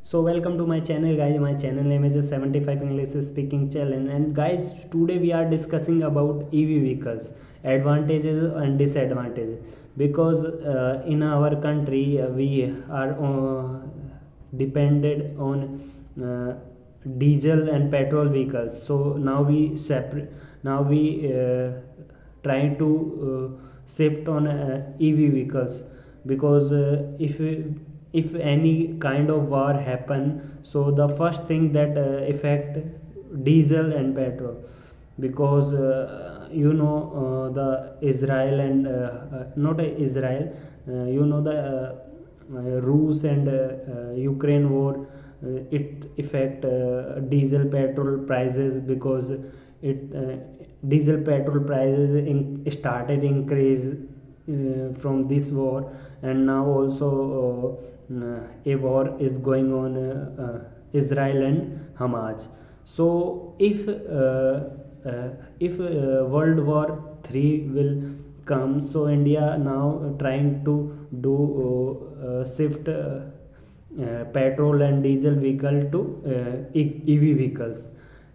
So welcome to my channel guys. My channel name is 75 English Speaking Challenge, and guys, today we are discussing about EV vehicles, advantages and disadvantages. Because in our country we are dependent on diesel and petrol vehicles. So now we separate, now we try to shift on EV vehicles. Because if any kind of war happen, so the first thing that affect diesel and petrol. Because the Israel and not Israel, the Rus and Ukraine war, it affect diesel petrol prices. Because it diesel petrol prices started increase from this war. And now also a war is going on, Israel and Hamas. So if World War 3 will come, so India now trying to do shift petrol and diesel vehicle to EV vehicles,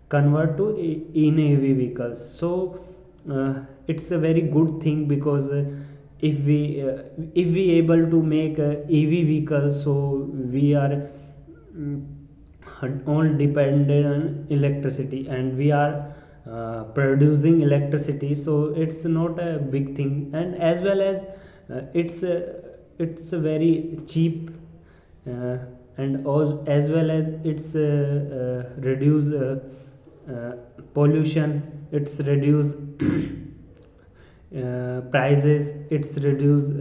convert to in EV vehicles. So it's a very good thing. Because if we able to make EV vehicles, so we are mm, all dependent on electricity, and we are producing electricity. So it's not a big thing, and as well as it's a very cheap, uh, and as well as it's reduce pollution, it's reduce prices, it's reduce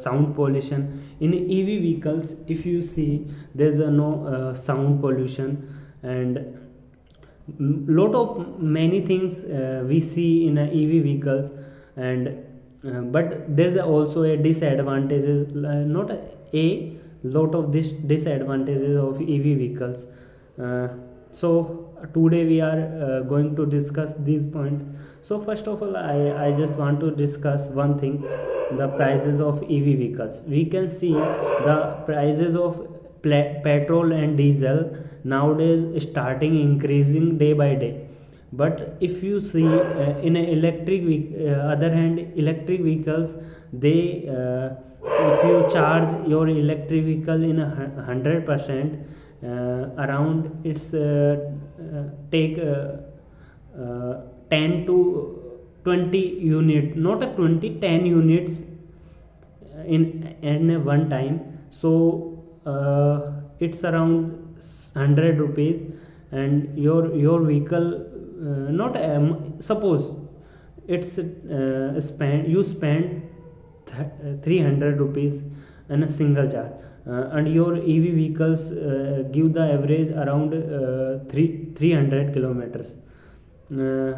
sound pollution. In EV vehicles, if you see, there's a no sound pollution, and lot of many things we see in EV vehicles. And but there's also a disadvantages, not a lot of this disadvantages of EV vehicles. So today we are going to discuss these points. So first of all, I just want to discuss one thing: the prices of EV vehicles. We can see the prices of petrol and diesel nowadays starting increasing day by day. But if you see in a other hand, electric vehicles, they if you charge your electric vehicle in 100%, around it's take 10 to 20 unit, not a 20, 10 units in one time. So it's around 100 rupees, and your vehicle, not suppose it's spend you spend 300 rupees in a single charge, and your EV vehicles give the average around 300 kilometers. uh,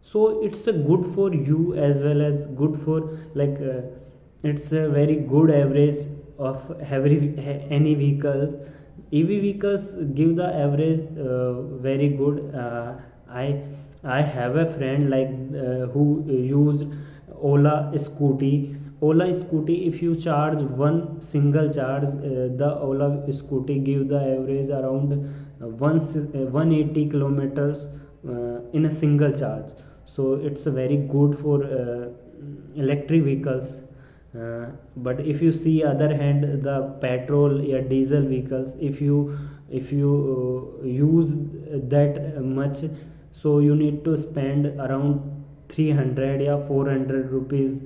so it's a good for you as well as good for, like, it's a very good average of any vehicle. EV vehicles give the average very good. I have a friend, like, who used Ola Scooty. Ola Scooty, if you charge one single charge, the Ola Scooty give the average around 180 kilometers in a single charge. So it's very good for electric vehicles. But if you see other hand, the petrol or diesel vehicles, if you use that much, so you need to spend around 300 or 400 rupees.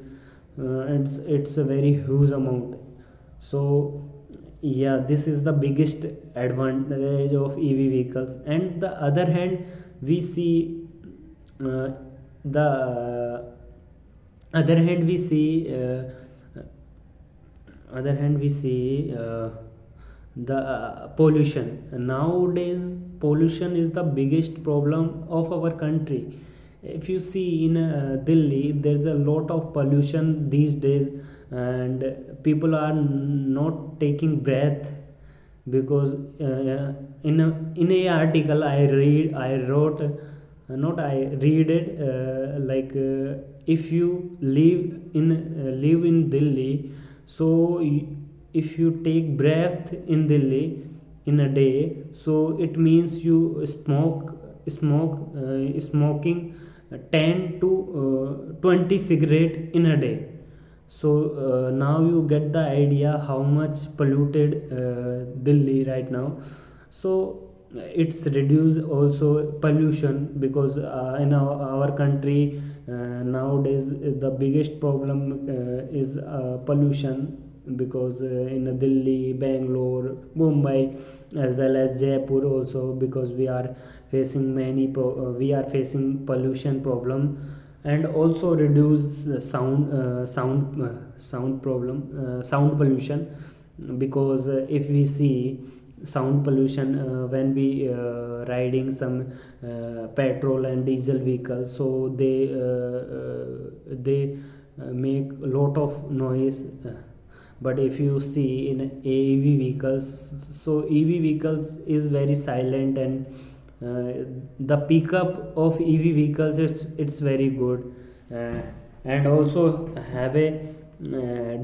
And it's a very huge amount. So yeah, this is the biggest advantage of EV vehicles. And the other hand, we see the other hand we see other hand we see the pollution. Nowadays pollution is the biggest problem of our country. If you see in Delhi, there's a lot of pollution these days, and people are not taking breath. Because in a article I wrote, not I read it, like, if you live in Delhi, so if you take breath in Delhi, in a day, so it means you smoking 10 to 20 cigarette in a day. So now you get the idea how much polluted Delhi right now. So it's reduced also pollution, because in our country nowadays the biggest problem is pollution, because in Delhi, Bangalore, Mumbai, as well as Jaipur also, because we are facing pollution problem. And also reduce sound problem, sound pollution, because if we see sound pollution when we riding some petrol and diesel vehicles, so they make lot of noise. But if you see in AEV vehicles, so EV vehicles is very silent, and the pickup of EV vehicles, it's very good. And also have a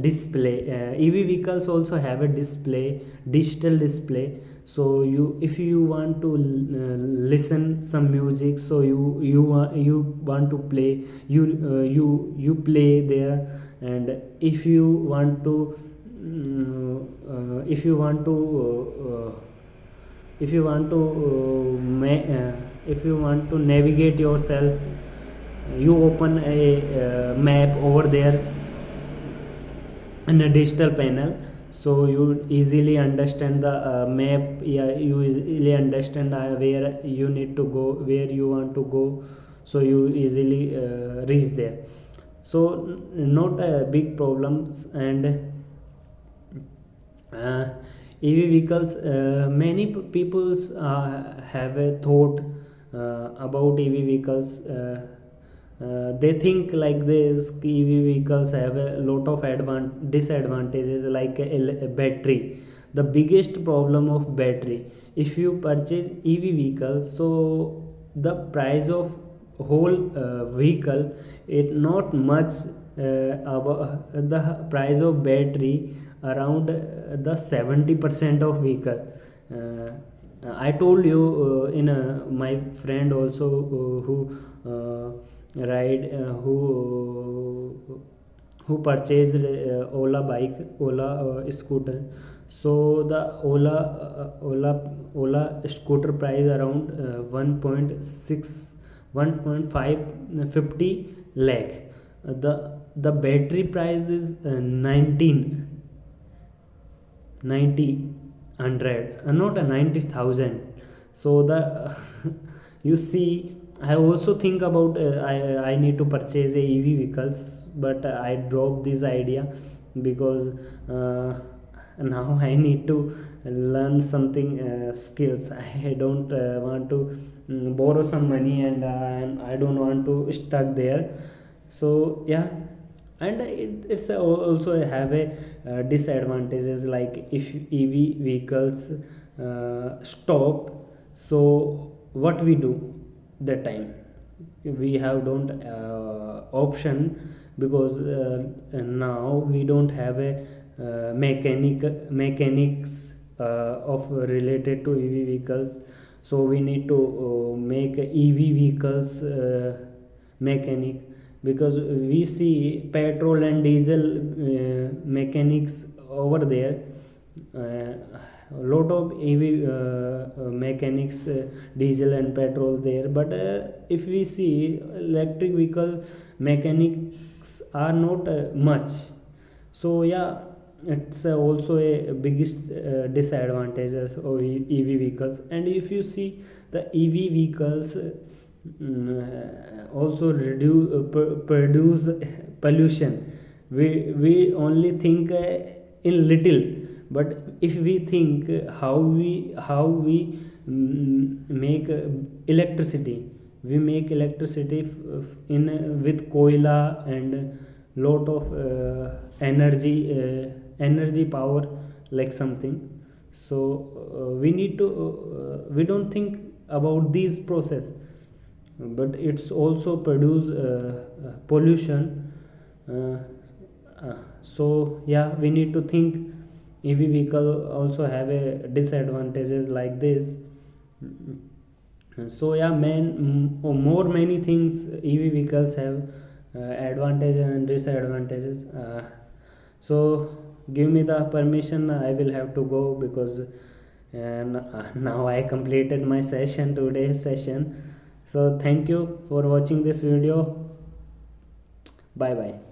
display. EV vehicles also have a display, digital display. So you, if you want to listen some music, so you want to play, you play there. And if you want to if you want to if you want to if you want to navigate yourself, you open a map over there in a digital panel, so you easily understand the map. Yeah, you easily understand where you need to go, where you want to go, so you easily reach there. So not a big problems. And EV vehicles, many people have a thought about EV vehicles. They think like this: EV vehicles have a lot of disadvantages, like a battery. The biggest problem of battery, if you purchase EV vehicles, so the price of whole vehicle is not much about the price of battery, around the 70% of vehicle. I told you in my friend also who ride who purchased Ola bike, Ola scooter. So the Ola scooter price around 1.6 1.550 lakh. The battery price is 90 100, not a 90,000. So the you see, I also think about I need to purchase a EV vehicles, but I dropped this idea, because now I need to learn something skills. I don't want to borrow some money, and I don't want to stuck there. So yeah. And it's also have a disadvantages, like if EV vehicles stop, so what we do that time? We have don't option, because now we don't have a mechanics of related to EV vehicles. So we need to make EV vehicles mechanic, because we see petrol and diesel mechanics over there. A lot of EV mechanics, diesel and petrol there. But if we see electric vehicle mechanics are not much. So yeah, it's also a biggest disadvantages of EV vehicles. And if you see the EV vehicles also produce pollution. We only think in little, but if we think how we make electricity, we make electricity in with koila and lot of energy power, like something. So we need to we don't think about these process, but it's also produce pollution. So yeah, we need to think EV vehicle also have a disadvantages like this. So yeah, more many things EV vehicles have advantages and disadvantages. So give me the permission, I will have to go because now I completed my session, today's session. So thank you for watching this video. Bye bye.